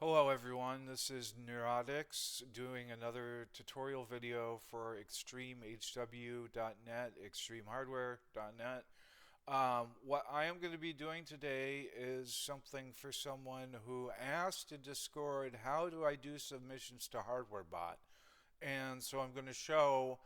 Hello everyone, this is Neurotics doing another tutorial video for ExtremeHW.net, ExtremeHardware.net. What I am going to be doing today is something for someone who asked in Discord, how do I do submissions to HWBOT? And so I'm going to show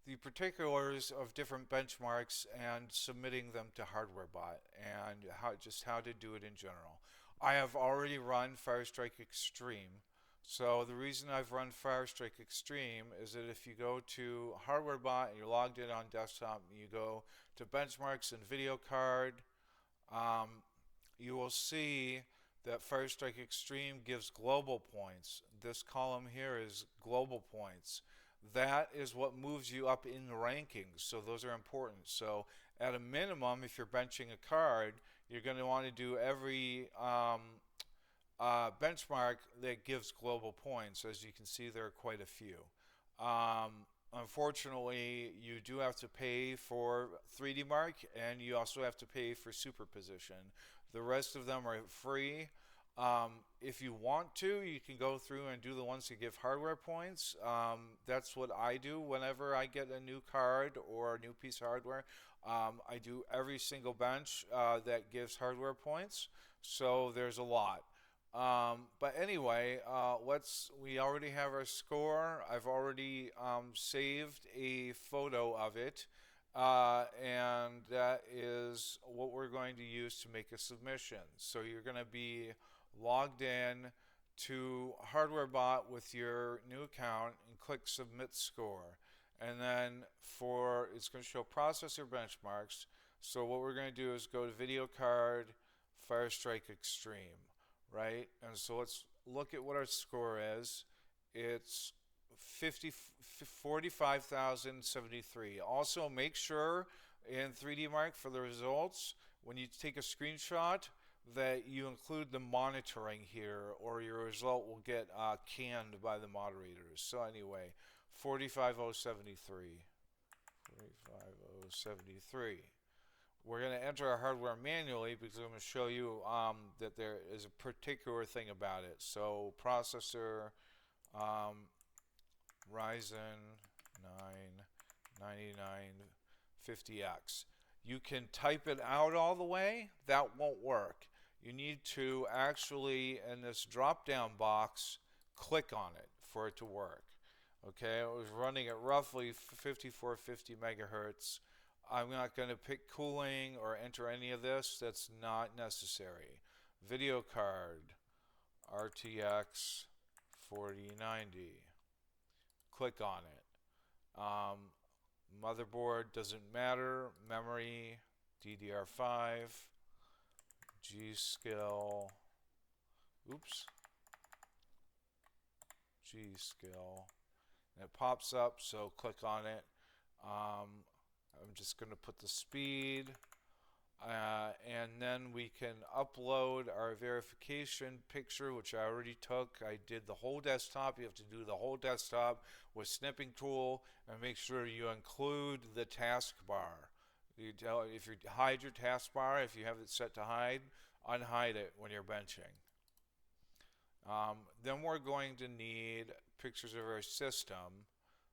the particulars of different benchmarks and submitting them to HWBOT and how to do it in general. I have already run Firestrike Extreme. So the reason I've run Firestrike Extreme is that if you go to HWBOT and you're logged in on desktop, you go to benchmarks and video card, um, you will see that Firestrike Extreme gives global points. This column here is global points. That is what moves you up in the rankings, so those are important. So at a minimum, if you're benching a card, you're going to want to do every benchmark that gives global points. As you can see, there are quite a few. Unfortunately, you do have to pay for 3D Mark and you also have to pay for Superposition. The rest of them are free. If you want to, you can go through and do the ones that give hardware points. That's what I do whenever I get a new card or a new piece of hardware. I do every single bench that gives hardware points. So there's a lot. But anyway, we already have our score. I've already saved a photo of it, and that is what we're going to use to make a submission. So you're going to be logged in to HWBOT with your new account and click Submit Score. And then it's going to show processor benchmarks. So what we're going to do is go to Video Card, Firestrike Extreme, right? And so let's look at what our score is. It's 45,073. Also, make sure in 3D Mark for the results, when you take a screenshot, that you include the monitoring here, or your result will get canned by the moderators. So anyway, 45,073. 45,073. We're going to enter our hardware manually because I'm going to show you that there is a particular thing about it. So processor, Ryzen 9 9950X. You can type it out all the way. That won't work. You need to actually, in this drop-down box, click on it for it to work. Okay, it was running at roughly 5450 megahertz. I'm not going to pick cooling or enter any of this. That's not necessary. Video card, RTX 4090. Click on it. Motherboard doesn't matter. Memory, DDR5, G-Skill. Oops. G-Skill. And it pops up, so click on it. I'm just going to put the speed, and then we can upload our verification picture, which I already took. I did the whole desktop. You have to do the whole desktop with snipping tool, and make sure you include the taskbar. If you hide your taskbar, if you have it set to hide, unhide it when you're benching. Then we're going to need pictures of our system.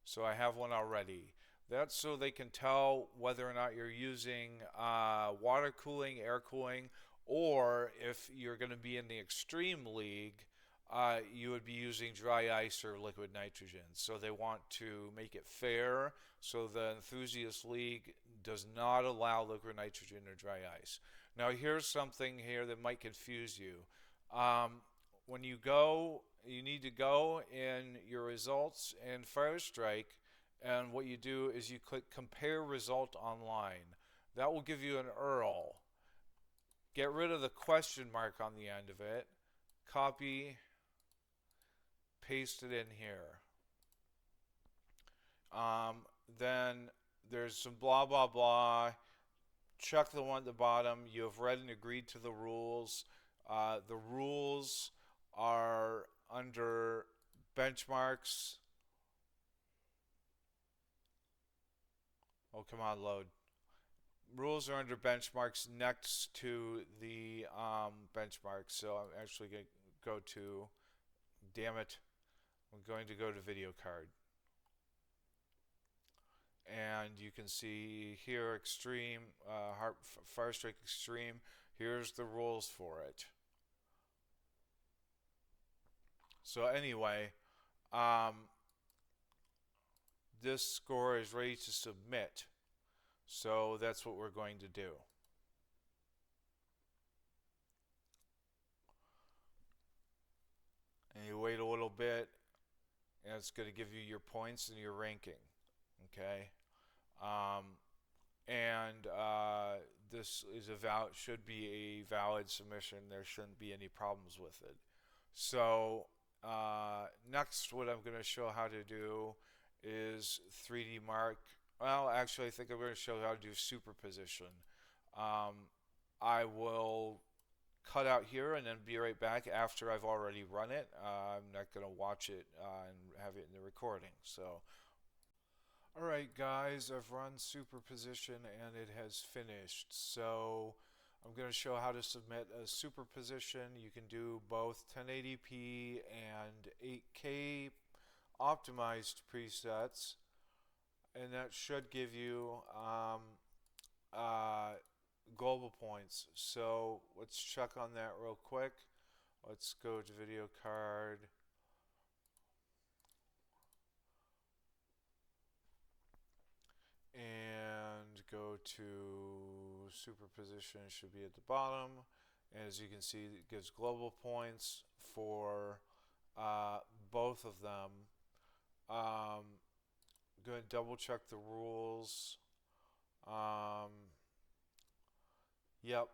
So I have one already. That's so they can tell whether or not you're using water cooling, air cooling, or if you're going to be in the extreme league, you would be using dry ice or liquid nitrogen. So they want to make it fair. So the enthusiast league does not allow liquid nitrogen or dry ice. Now here's something here that might confuse you. When you go, you need to go in your results in Firestrike, and what you do is you click Compare Result Online. That will give you an URL. Get rid of the question mark on the end of it. Copy, paste it in here. Then there's some blah blah blah. Check the one at the bottom. You have read and agreed to the rules. The rules are under benchmarks. Oh, come on, load. Rules are under benchmarks next to the benchmarks. So I'm actually going to go to damn it, I'm going to go to video card. And you can see here Extreme, Firestrike Extreme. Here's the rules for it. So anyway, this score is ready to submit. So that's what we're going to do. And you wait a little bit, and it's going to give you your points and your ranking. Okay, and this is should be a valid submission. There shouldn't be any problems with it. So next, what I'm going to show how to do is 3D Mark. Well, actually, I think I'm going to show how to do superposition. I will cut out here and then be right back after I've already run it. I'm not going to watch it and have it in the recording. So, alright guys, I've run superposition and it has finished. So I'm going to show how to submit a superposition. You can do both 1080p and 8K optimized presets, and that should give you global points. So let's check on that real quick. Let's go to video card. And go to superposition, should be at the bottom. And as you can see, it gives global points for both of them. Go ahead and double check the rules. Yep.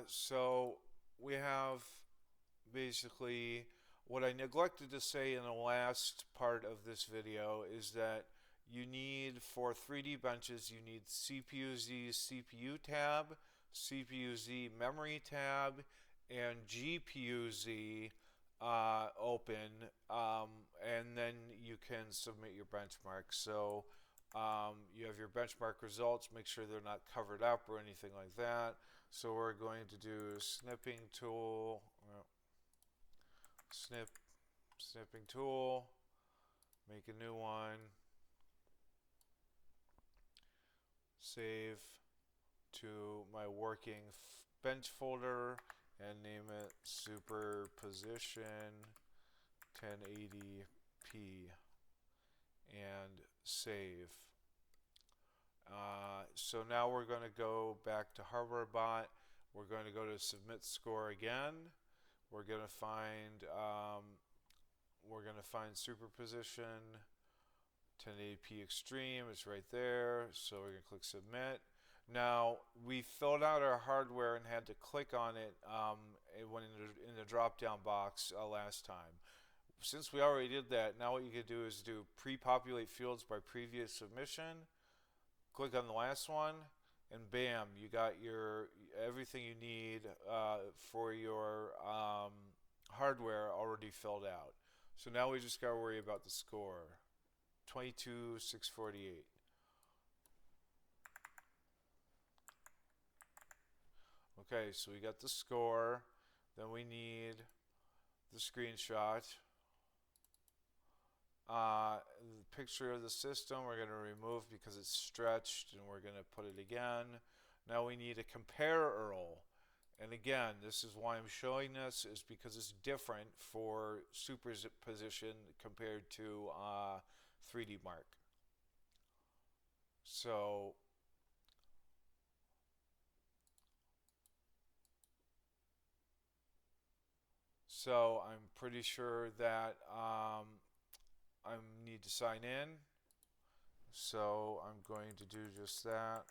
So we have basically what I neglected to say in the last part of this video is that you need, for 3D benches, you need CPU-Z CPU tab, CPU-Z memory tab, and GPU-Z open, and then you can submit your benchmark. So you have your benchmark results. Make sure they're not covered up or anything like that. So we're going to do snipping tool, snipping tool, make a new one, save to my working bench folder, and name it Superposition 1080p, and save. So now we're going to go back to HWBOT. We're going to go to submit score again. We're going to find superposition 1080p extreme. It's right there. So we're going to click submit. Now we filled out our hardware and had to click on it when in the drop-down box last time. Since we already did that, now what you can do is do pre-populate fields by previous submission. Click on the last one, and bam, you got your everything you need for your hardware already filled out. So now we just got to worry about the score. 22,648. Okay, so we got the score. Then we need the screenshot. The picture of the system we're going to remove because it's stretched, and we're going to put it again. Now we need a compare URL. And again, this is why I'm showing this, is because it's different for superposition compared to 3D Mark. So I'm pretty sure that I need to sign in. So I'm going to do just that.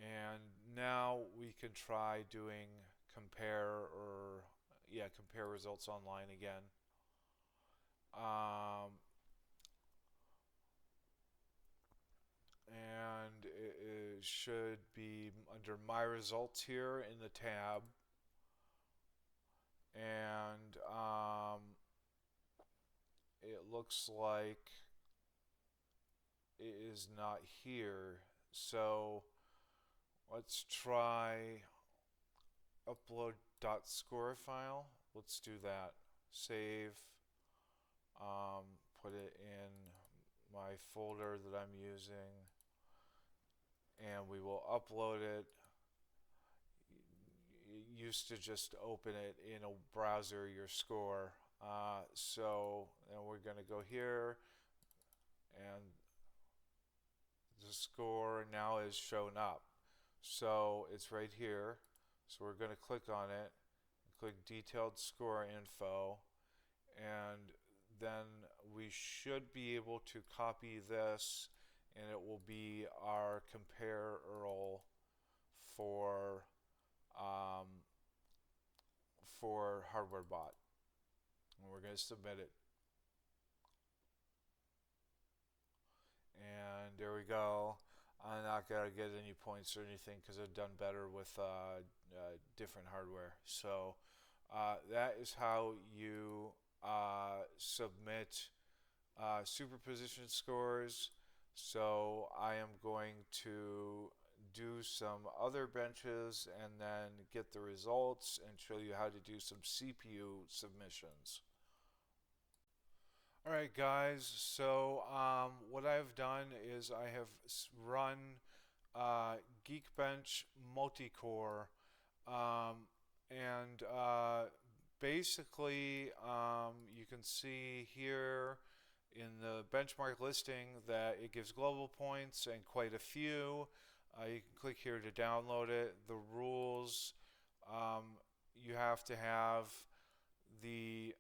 And now we can try doing compare results online again. And it should be under my results here in the tab, and it looks like is not here. So let's try upload.score file. Let's do that. Save. Put it in my folder that I'm using, and we will upload it. You used to just open it in a browser, your score. So then we're going to go here, and the score now is shown up. So it's right here. So we're going to click on it, click detailed score info, and then we should be able to copy this, and it will be our compare URL for HWBOT. And we're going to submit it. And there we go. I'm not going to get any points or anything because I've done better with different hardware. So that is how you submit superposition scores. So I am going to do some other benches and then get the results and show you how to do some CPU submissions. Alright guys, so what I've done is I have run Geekbench multi-core, and basically you can see here in the benchmark listing that it gives global points and quite a few. You can click here to download it. The rules, you have to have the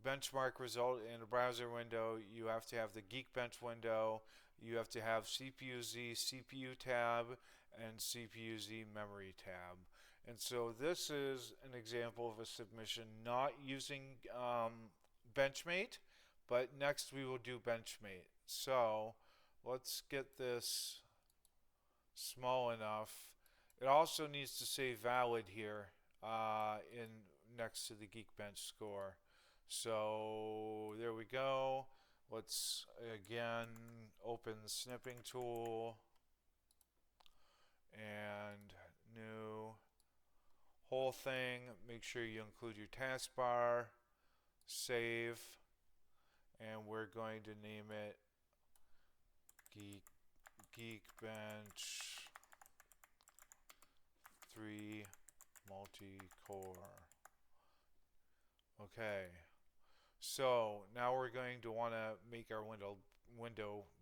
benchmark result in a browser window, you have to have the Geekbench window, you have to have CPU-Z CPU tab and CPU-Z memory tab. And so this is an example of a submission not using Benchmate, but next we will do Benchmate. So let's get this small enough. It also needs to say valid here in next to the Geekbench score. So there we go. Let's again open the snipping tool and new whole thing. Make sure you include your taskbar, save, and we're going to name it Geekbench 3 multi-core. Okay. So now we're going to want to make our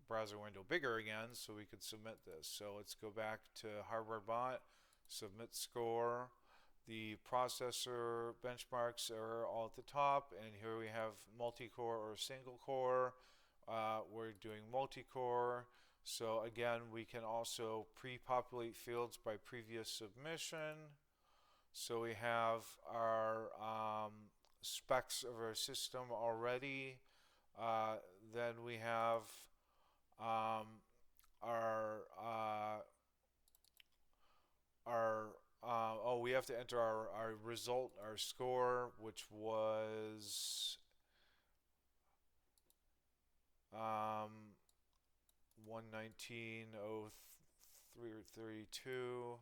browser window bigger again so we could submit this. So let's go back to HWBOT, submit score. The processor benchmarks are all at the top, and here we have multi-core or single core. We're doing multi-core. So again, we can also pre-populate fields by previous submission. So we have our specs of our system already. Then we have we have to enter our result, our score, which was 119.03.32.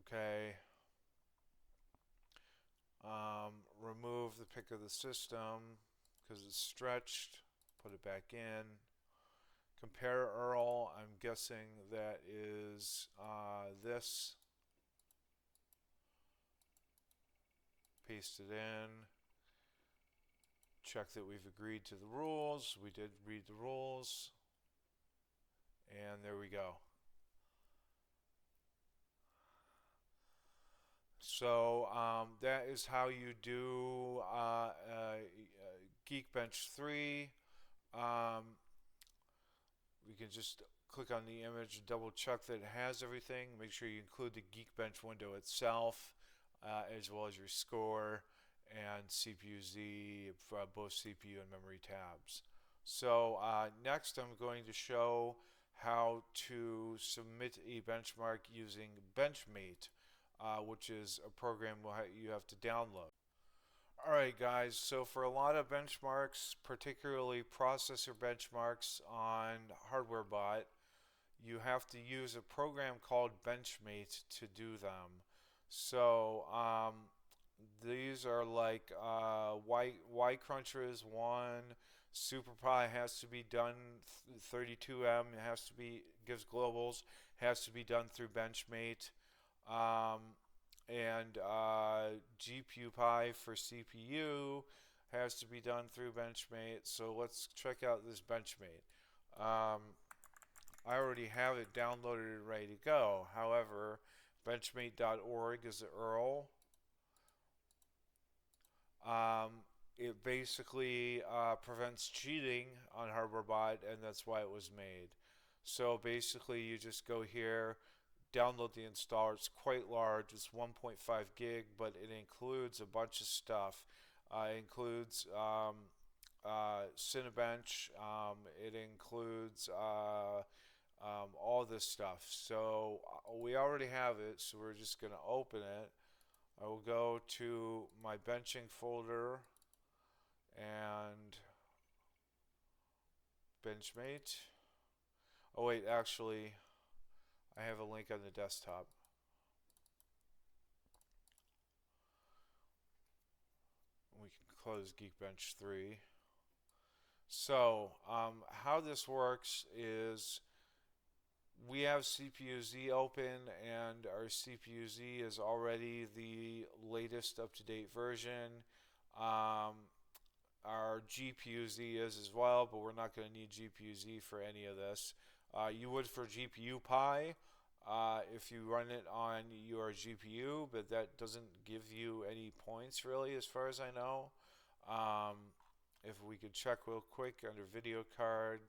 Okay. Remove the pick of the system because it's stretched. Put it back in. Compare URL. I'm guessing that is this. Paste it in. Check that we've agreed to the rules. We did read the rules. And there we go. So that is how you do Geekbench 3. We can just click on the image, double check that it has everything. Make sure you include the Geekbench window itself, as well as your score and CPU-Z for both CPU and memory tabs. So next I'm going to show how to submit a benchmark using Benchmate, which is a program you have to download. Alright guys, so for a lot of benchmarks, particularly processor benchmarks on HWBOT, you have to use a program called Benchmate to do them. So these are like Y Cruncher is one, SuperPi has to be done 32M, it has to be gives globals, has to be done through Benchmate. Um, and GPU Pi for CPU has to be done through Benchmate. So let's check out this Benchmate. Um, I already have it downloaded and ready to go. However, benchmate.org is the URL. Um, it basically prevents cheating on HardwareBot, and that's why it was made. So basically, you just go here, download the installer. It's quite large. It's 1.5 gig, but it includes a bunch of stuff. It includes Cinebench. It includes all this stuff. So we already have it, so we're just going to open it. I will go to my benching folder and Benchmate. Oh wait, actually, I have a link on the desktop. We can close Geekbench 3. So, how this works is we have CPU-Z open, and our CPU-Z is already the latest up-to-date version. Our GPU-Z is as well, but we're not going to need GPU-Z for any of this. You would for GPU Pi if you run it on your GPU, but that doesn't give you any points really, as far as I know. If we could check real quick under video card.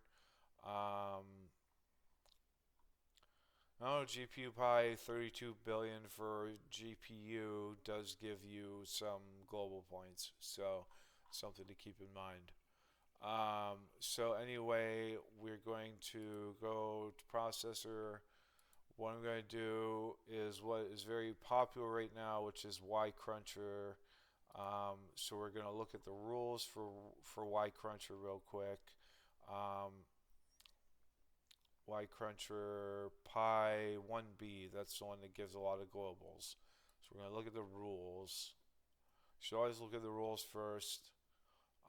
Oh, GPU Pi 32 billion for GPU does give you some global points, so something to keep in mind. So anyway, we're going to go to processor. What I'm going to do is what is very popular right now, which is Y Cruncher. So we're going to look at the rules for Y Cruncher real quick. Y Cruncher Pi 1B, that's the one that gives a lot of globals. So we're going to look at the rules. You should always look at the rules first.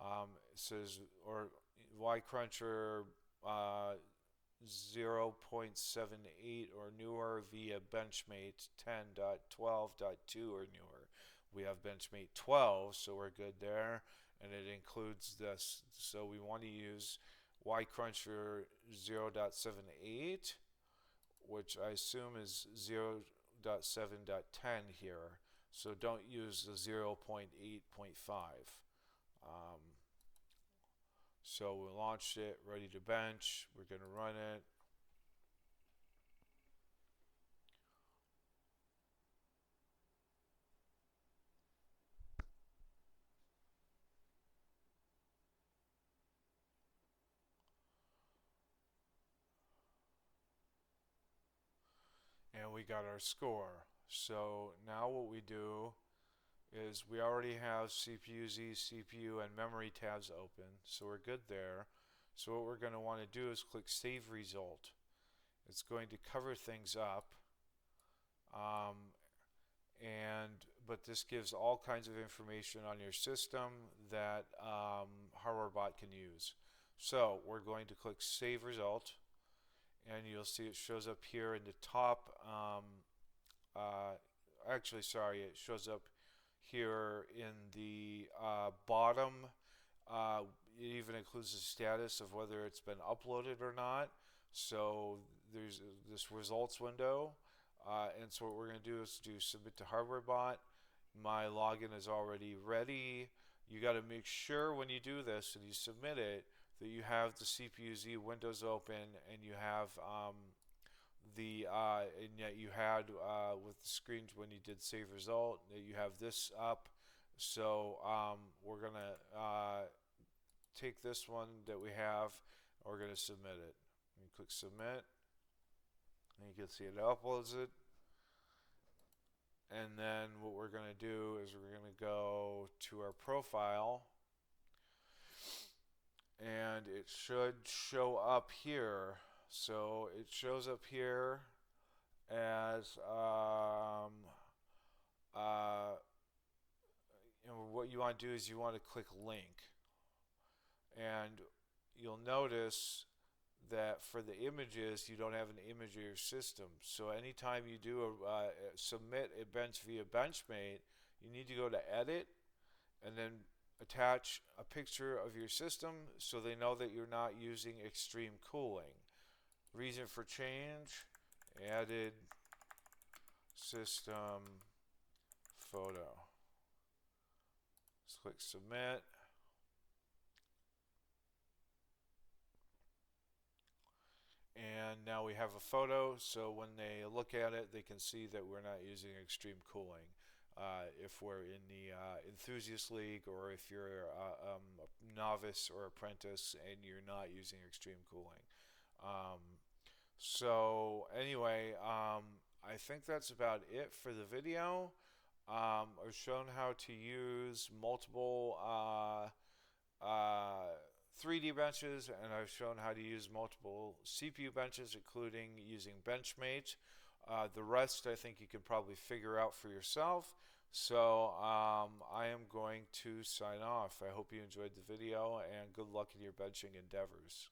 It says, or Y Cruncher 0.78 or newer via Benchmate 10.12.2 or newer. We have Benchmate 12, so we're good there, and it includes this. So we want to use Y Cruncher 0.78, which I assume is 0.7.10 here. So don't use the 0.8.5. So we launched it, ready to bench. We're going to run it. And we got our score. So now what we do is we already have CPU-Z, CPU, and memory tabs open, so we're good there. So what we're going to want to do is click Save Result. It's going to cover things up, but this gives all kinds of information on your system that HardwareBot can use. So we're going to click Save Result, and you'll see it shows up here in the top. Actually, sorry, it shows up here in the bottom. It even includes the status of whether it's been uploaded or not. So there's this results window, and so what we're going to do is do submit to HardwareBot. My login is already ready. You got to make sure when you do this and you submit it that you have the CPU-Z windows open, and you have and yet you had with the screens when you did save result, that you have this up. So we're gonna take this one that we have, and we're gonna submit it. You click submit, and you can see it uploads it. And then what we're going to do is we're going to go to our profile, and it should show up here. So it shows up here as what you want to do is you want to click link, and you'll notice that for the images you don't have an image of your system. So anytime you do submit a bench via Benchmate, you need to go to edit and then attach a picture of your system so they know that you're not using extreme cooling. Reason for change: added system photo. Let's click submit. And now we have a photo, so when they look at it, they can see that we're not using extreme cooling. If we're in the enthusiast league, or if you're a novice or apprentice and you're not using extreme cooling. So anyway, I think that's about it for the video. I've shown how to use multiple 3D benches, and I've shown how to use multiple CPU benches, including using Benchmate. The rest I think you can probably figure out for yourself. So I am going to sign off. I hope you enjoyed the video, and good luck in your benching endeavors.